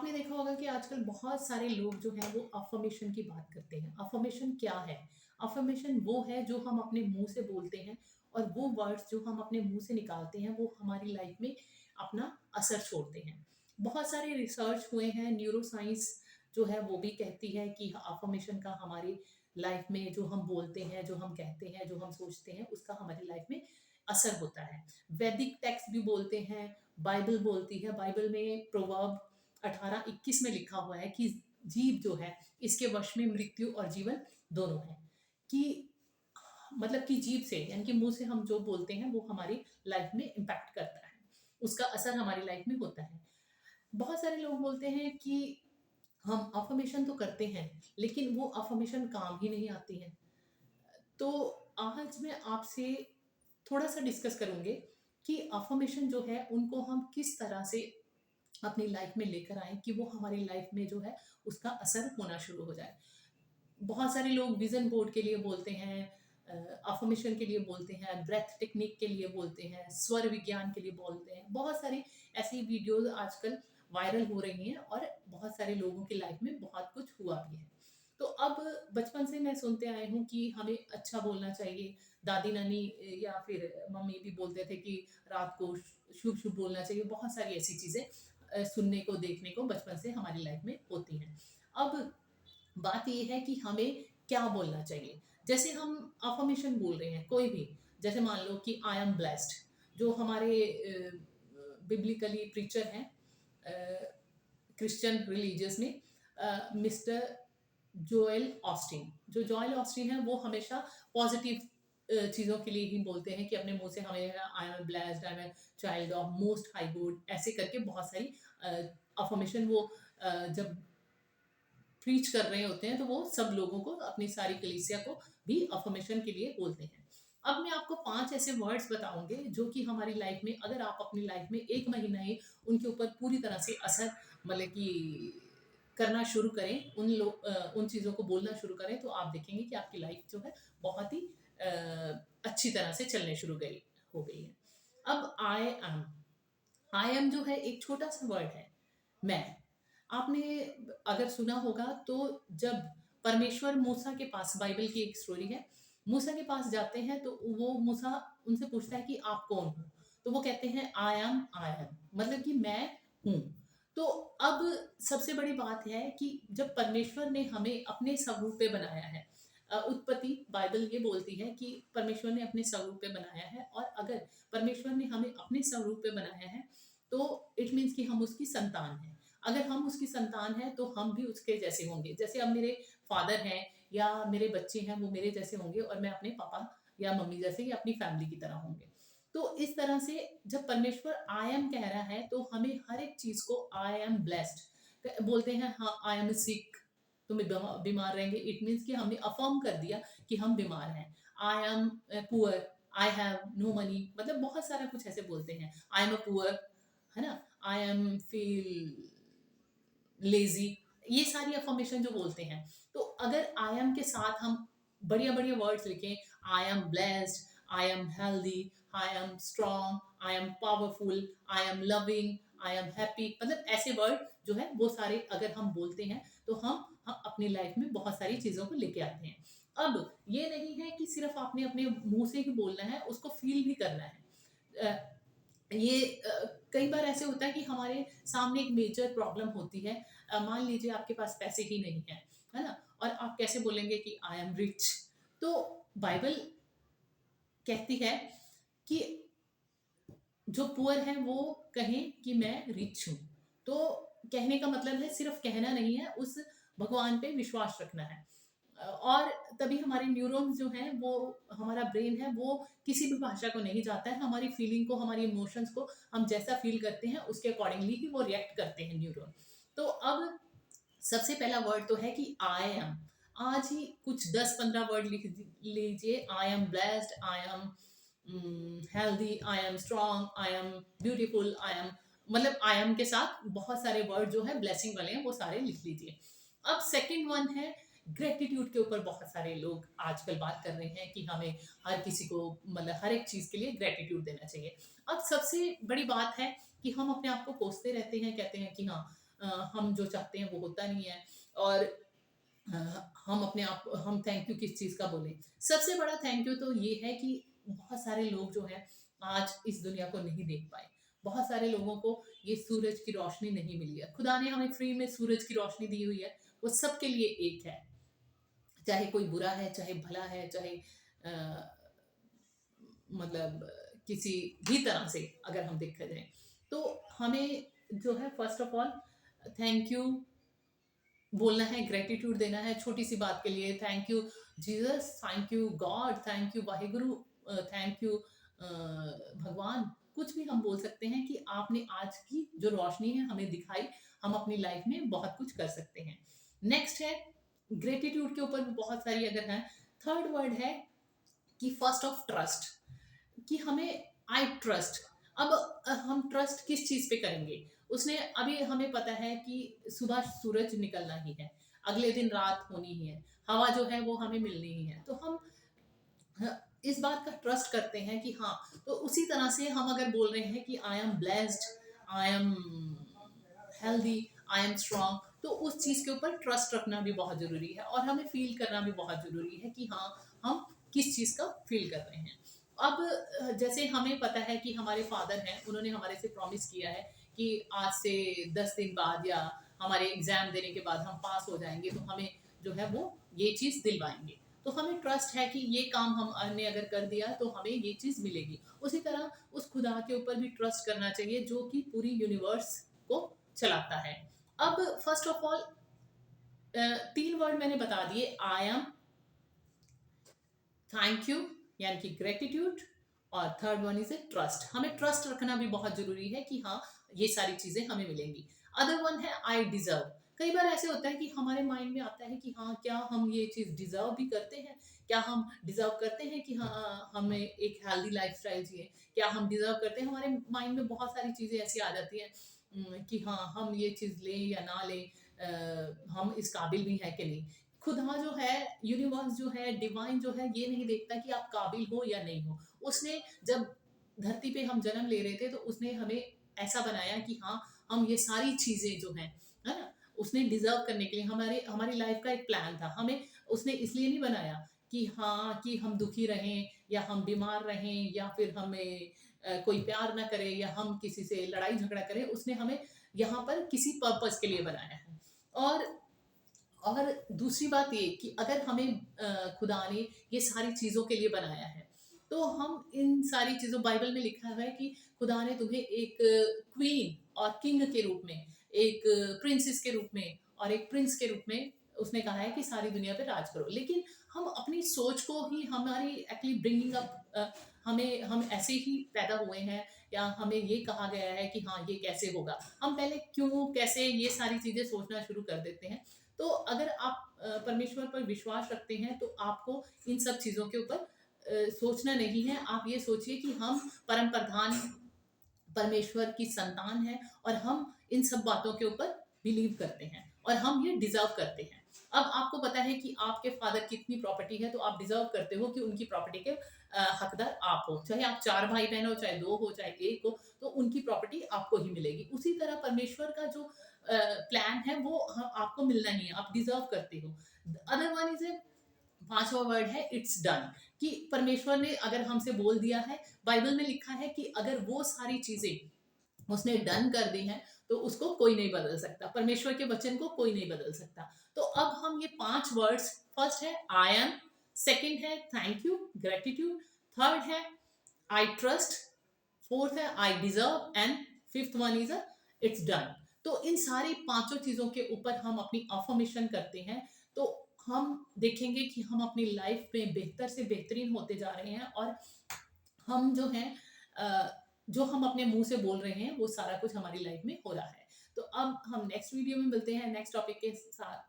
आपने देखा होगा कि आजकल बहुत सारे लोग जो हैं वो अफर्मेशन की बात करते हैं। अफर्मेशन क्या है? अफर्मेशन वो है जो हम अपने मुंह से बोलते हैं और वो वर्ड्स जो हम अपने मुंह से निकालते हैं वो हमारी लाइफ में अपना असर छोड़ते हैं। बहुत सारे रिसर्च हुए हैं, न्यूरोसाइंस जो है वो भी कहती है कि अफर्मेशन का हमारी लाइफ में जो हम बोलते हैं, जो हम कहते हैं, जो हम सोचते हैं, उसका हमारी लाइफ में असर होता है। वैदिक टेक्स्ट भी बोलते हैं, बाइबल बोलती है। बाइबल में प्रोवर्ब 18:21 में लिखा हुआ है कि जीव जो है इसके वश में मृत्यु और जीवन दोनों है। कि मतलब कि जीभ से यानी कि मुंह से हम जो बोलते हैं वो हमारी लाइफ में इम्पैक्ट करता है, उसका असर हमारी लाइफ में होता है। बहुत सारे लोग बोलते हैं कि हम अफर्मेशन तो करते हैं लेकिन वो अफर्मेशन काम ही नहीं आती है। तो आज मैं आपसे थोड़ा सा डिस्कस करूंगे कि अफर्मेशन जो है उनको हम किस तरह से अपनी लाइफ में लेकर आए कि वो हमारी लाइफ में जो है उसका असर होना शुरू हो जाए। बहुत सारे लोग विजन बोर्ड के लिए बोलते हैं, अफर्मेशन के लिए बोलते हैं, ब्रेथ टेक्निक के लिए बोलते हैं, स्वर विज्ञान के लिए बोलते हैं। बहुत सारी ऐसी वीडियोस आजकल वायरल हो रही हैं और बहुत सारे लोगों की लाइफ में बहुत कुछ हुआ भी है। तो अब बचपन से मैं सुनते आए हूँ कि हमें अच्छा बोलना चाहिए। दादी नानी या फिर मम्मी भी बोलते थे कि रात को शुभ शुभ बोलना चाहिए। बहुत सारी ऐसी चीज़ें सुनने को देखने को बचपन से हमारी लाइफ में होती हैं। अब बात ये है कि हमें क्या बोलना चाहिए। जैसे हम अफर्मेशन बोल रहे हैं कोई भी, जैसे मान लो कि आई एम ब्लेस्ड, जो हमारे बिब्लिकली प्रीचर हैं क्रिश्चियन रिलीजियस में, मिस्टर जोएल ऑस्टिन। जो जोएल ऑस्टिन है वो हमेशा पॉजिटिव चीज़ों के लिए ही बोलते हैं कि अपने मुंह से हमें I am blessed, I am child of most high good, ऐसे करके बहुत सारी अफर्मेशन वो जब प्रीच कर रहे होते हैं तो वो सब लोगों को, अपनी सारी कलीसिया को भी अफर्मेशन के लिए बोलते हैं। अब मैं आपको 5 ऐसे वर्ड्स बताऊंगे जो कि हमारी लाइफ में, अगर आप अपनी लाइफ में एक महीना ही उनके ऊपर पूरी तरह से असर मतलब कि करना शुरू करें, उन चीज़ों को बोलना शुरू करें, तो आप देखेंगे कि आपकी लाइफ जो है बहुत ही अच्छी तरह से चलने शुरू गई हो गई है। अब आई एम जो है एक छोटा सा वर्ड है, मैं। आपने अगर सुना होगा तो जब परमेश्वर मूसा के पास, बाइबल की एक स्टोरी है, मूसा के पास जाते हैं तो वो मूसा उनसे पूछता है कि आप कौन हो। तो वो कहते हैं आई एम, मतलब कि मैं हूँ। तो अब सबसे बड़ी बात है कि जब परमेश्वर ने हमें अपने स्वरूप पे बनाया है, उत्पत्ति बाइबल ये बोलती है कि परमेश्वर ने अपने स्वरूप पे बनाया है, और अगर परमेश्वर ने हमें अपने स्वरूप पे बनाया है तो इट मीन्स कि हम उसकी संतान हैं। अगर हम उसकी संतान हैं तो हम भी उसके जैसे होंगे। जैसे अब मेरे फादर हैं या मेरे बच्चे हैं वो मेरे जैसे होंगे, और मैं अपने पापा या मम्मी जैसे या अपनी फैमिली की तरह होंगे। तो इस तरह से जब परमेश्वर आई एम कह रहा है तो हमें हर एक चीज को आई एम ब्लेस्ड बोलते हैं। हाँ, आई एम सिक, तुम बीमार रहेंगे, इट मीन्स कि हमने अफर्म कर दिया कि हम बीमार हैं। I am poor, I have no money, मतलब बहुत सारा कुछ ऐसे बोलते हैं। आई एम अ पुअर, है ना, आई एम फील लेजी, ये सारी अफर्मेशन जो बोलते हैं। तो अगर आई एम के साथ हम बढ़िया बढ़िया वर्ड्स लिखें, I am blessed, I am healthy, I am strong, I am powerful, I am loving, I am happy, मतलब ऐसे वर्ड जो है वो सारे अगर हम बोलते हैं तो हम अपनी लाइफ में बहुत सारी चीज़ों को लेके आते हैं। अब ये नहीं है कि सिर्फ आपने अपने मुंह से ही बोलना है, उसको फील भी करना है। ये कई बार ऐसे होता है कि हमारे सामने एक मेजर प्रॉब्लम होती है। मान लीजिए आपके पास पैसे ही नहीं है ना, और आप कैसे बोलेंगे कि आई एम रिच। तो बाइबल कहती है कि जो पुअर है वो कहें कि मैं रिच हूँ। तो कहने का मतलब है सिर्फ कहना नहीं है, उस भगवान पे विश्वास रखना है। और तभी हमारे न्यूरॉन्स जो हैं, वो हमारा ब्रेन है वो किसी भी भाषा को नहीं जाता है, हमारी फीलिंग को, हमारी इमोशंस को हम जैसा फील करते हैं उसके अकॉर्डिंगली ही वो रिएक्ट करते हैं न्यूरॉन। तो अब सबसे पहला वर्ड तो है कि आई एम। आज ही कुछ 10-15 वर्ड लिख लीजिए। I am blessed, I am healthy, I am strong, I am beautiful, I am, मतलब आई एम के साथ बहुत सारे वर्ड जो है ब्लेसिंग वाले हैं वो सारे लिख लीजिए। अब सेकंड वन है ग्रेटिट्यूड के ऊपर। बहुत सारे लोग आजकल बात कर रहे हैं कि हमें हर किसी को, मतलब हर एक चीज़ के लिए ग्रेटिट्यूड देना चाहिए। अब सबसे बड़ी बात है कि हम अपने आप को कोसते रहते हैं, कहते हैं कि हाँ हम जो चाहते हैं वो होता नहीं है, और हम अपने आप हम थैंक यू किस चीज़ का बोलें। सबसे बड़ा थैंक यू तो ये है कि बहुत सारे लोग जो हैं आज इस दुनिया को नहीं देख पाए। बहुत सारे लोगों को ये सूरज की रोशनी नहीं मिली है। खुदा ने हमें फ्री में सूरज की रोशनी दी हुई है, वो सबके लिए एक है। चाहे कोई बुरा है, चाहे भला है, चाहे मतलब किसी भी तरह से अगर हम देखा जाए, तो हमें जो है first of all thank you बोलना है, ग्रेटिट्यूड देना है छोटी सी बात के लिए। Thank you Jesus, thank you God, thank you Waheguru, thank you भगवान। कुछ भी हम बोल सकते हैं कि आपने आज की जो रोशनी है हमें दिखाई, हम अपनी लाइफ में बहुत कुछ कर सकते हैं। नेक्स्ट है ग्रेटिट्यूड के ऊपर भी बहुत सारी अगर है। थर्ड वर्ड है कि फर्स्ट ऑफ ट्रस्ट, कि हमें आई ट्रस्ट। अब हम ट्रस्ट किस चीज पे करेंगे? उसने अभी हमें पता है कि सुबह सूरज निकलना ही है, अगले दिन रात होनी ही है, हवा जो है वो हमें मिलनी ही है, तो हम इस बात का ट्रस्ट करते हैं कि हाँ। तो उसी तरह से हम अगर बोल रहे हैं कि I am blessed, I am healthy, I am strong, तो उस चीज़ के ऊपर ट्रस्ट रखना भी बहुत ज़रूरी है, और हमें फील करना भी बहुत ज़रूरी है कि हाँ हम किस चीज़ का फील कर रहे हैं। अब जैसे हमें पता है कि हमारे फादर हैं, उन्होंने हमारे से प्रॉमिस किया है कि आज से 10 दिन बाद या हमारे एग्जाम देने के बाद हम पास हो जाएंगे, तो हमें जो है वो ये चीज़ दिलवाएंगे। तो हमें ट्रस्ट है कि ये काम हमने अगर कर दिया तो हमें ये चीज़ मिलेगी। उसी तरह उस खुदा के ऊपर भी ट्रस्ट करना चाहिए जो कि पूरी यूनिवर्स को चलाता है। अब फर्स्ट ऑफ ऑल 3 वर्ड मैंने बता दिए, आई एम, थैंक यू यानी कि ग्रेटिट्यूड, और third one is a trust. हमें ट्रस्ट रखना भी बहुत जरूरी है कि हाँ ये सारी चीजें हमें मिलेंगी। अदर वन है आई डिजर्व। कई बार ऐसे होता है कि हमारे माइंड में आता है कि हाँ क्या हम ये चीज डिजर्व भी करते हैं, क्या हम डिजर्व करते हैं कि हाँ हमें एक हेल्दी लाइफस्टाइल जिए, क्या हम डिजर्व करते हैं। हमारे माइंड में बहुत सारी चीजें ऐसी आ जाती हैं कि हाँ हम ये चीज लें या ना लें, हम इस काबिल भी हैं कि नहीं। खुदा जो है, यूनिवर्स जो है, डिवाइन जो है, ये नहीं देखता कि आप काबिल हो या नहीं हो। उसने जब धरती पे हम जन्म ले रहे थे तो उसने हमें ऐसा बनाया कि हाँ हम ये सारी चीजें जो हैं, है ना, उसने डिजर्व करने के लिए हमारे हमारी लाइफ का एक प्लान था। हमें उसने इसलिए नहीं बनाया कि हाँ कि हम दुखी रहें या हम बीमार रहें या फिर हमें कोई प्यार ना करे या हम किसी से लड़ाई झगड़ा करें। उसने हमें यहाँ पर किसी पर्पस के लिए बनाया है। और और दूसरी बात ये कि अगर हमें खुदा ने ये सारी चीज़ों के लिए बनाया है, तो हम इन सारी चीज़ों, बाइबल में लिखा हुआ है कि खुदा ने तुम्हें एक क्वीन और किंग के रूप में, एक प्रिंसेस के रूप में और एक प्रिंस के रूप में उसने कहा है कि सारी दुनिया पे राज करो। लेकिन हम अपनी सोच को ही, हमारी एक्चुअली ब्रिंगिंग अप, हमें हम ऐसे ही पैदा हुए हैं या हमें ये कहा गया है कि हाँ ये कैसे होगा, हम पहले क्यों कैसे ये सारी चीज़ें सोचना शुरू कर देते हैं। तो अगर आप परमेश्वर पर विश्वास रखते हैं तो आपको इन सब चीज़ों के ऊपर सोचना नहीं है। आप ये सोचिए कि हम परम प्रधान परमेश्वर की संतान है और हम इन सब बातों के ऊपर बिलीव करते हैं और हम ये डिजर्व करते हैं। अब आपको पता है कि आपके फादर की इतनी प्रॉपर्टी है, तो आप डिजर्व करते हो कि उनकी प्रॉपर्टी के हकदार आप हो। चाहे आप 4 भाई बहन हो, चाहे 2 हो, चाहे 1 हो, तो उनकी प्रॉपर्टी आपको ही मिलेगी। उसी तरह परमेश्वर का जो प्लान है वो आपको मिलना ही है, आप डिजर्व करते हो। अदर वन इज ए 5वां वर्ड है इट्स डन, कि परमेश्वर ने अगर हमसे बोल दिया है, बाइबल में लिखा है कि अगर वो सारी चीजें उसने डन कर दी हैं तो उसको कोई नहीं बदल सकता, परमेश्वर के वचन को कोई नहीं बदल सकता। तो अब हम ये 5 वर्ड्स, फर्स्ट है आई एम, सेकंड है थैंक यू ग्रेटिट्यूड, थर्ड है आई ट्रस्ट, फोर्थ है I deserve, and fifth one is it's done. तो इन सारी 5 चीजों के ऊपर हम अपनी अफर्मेशन करते हैं, तो हम देखेंगे कि हम अपनी लाइफ में बेहतर से बेहतरीन होते जा रहे हैं, और हम जो हैं जो हम अपने मुंह से बोल रहे हैं वो सारा कुछ हमारी लाइफ में हो रहा है। तो अब हम नेक्स्ट वीडियो में मिलते हैं नेक्स्ट टॉपिक के साथ।